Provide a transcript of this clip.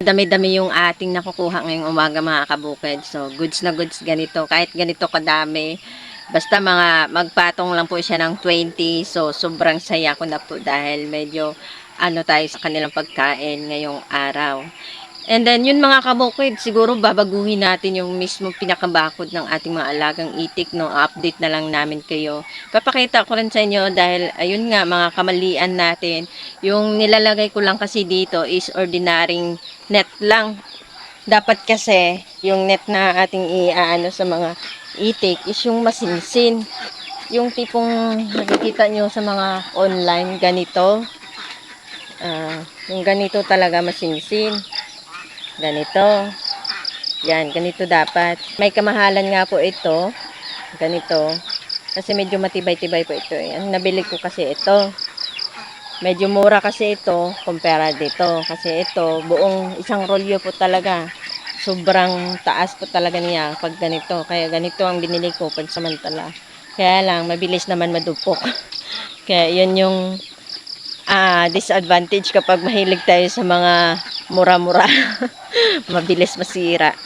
Dami-dami yung ating nakukuha ngayong umaga mga kabukid. So, goods na goods ganito. Kahit ganito kadami. Basta magpatong lang po siya ng 20. So, sobrang saya ko na po dahil medyo tayo sa kanilang pagkain ngayong araw. And then, yun mga kabukid, siguro babaguhin natin yung mismo pinakabakod ng ating mga alagang itik, no? Update na lang namin kayo. Papakita ko rin sa inyo dahil, ayun nga, mga kamalian natin. Yung nilalagay ko lang kasi dito is ordinaryong net lang. Dapat kasi, yung net na ating iaano sa mga itik is yung masinsin. Yung tipong nakikita nyo sa mga online, ganito. Yung ganito talaga masinsin. Ganito. Yan, ganito dapat. May kamahalan nga po ito. Ganito. Kasi medyo matibay-tibay po ito. Ang nabili ko kasi ito. Medyo mura kasi ito kumpara dito. Kasi ito, buong isang rolyo po talaga. Sobrang taas po talaga niya pag ganito. Kaya ganito ang binili ko pag samantala. Kaya lang, mabilis naman madupok. Kaya yun yung disadvantage kapag mahilig tayo sa mga mura-mura. Mabilis masira.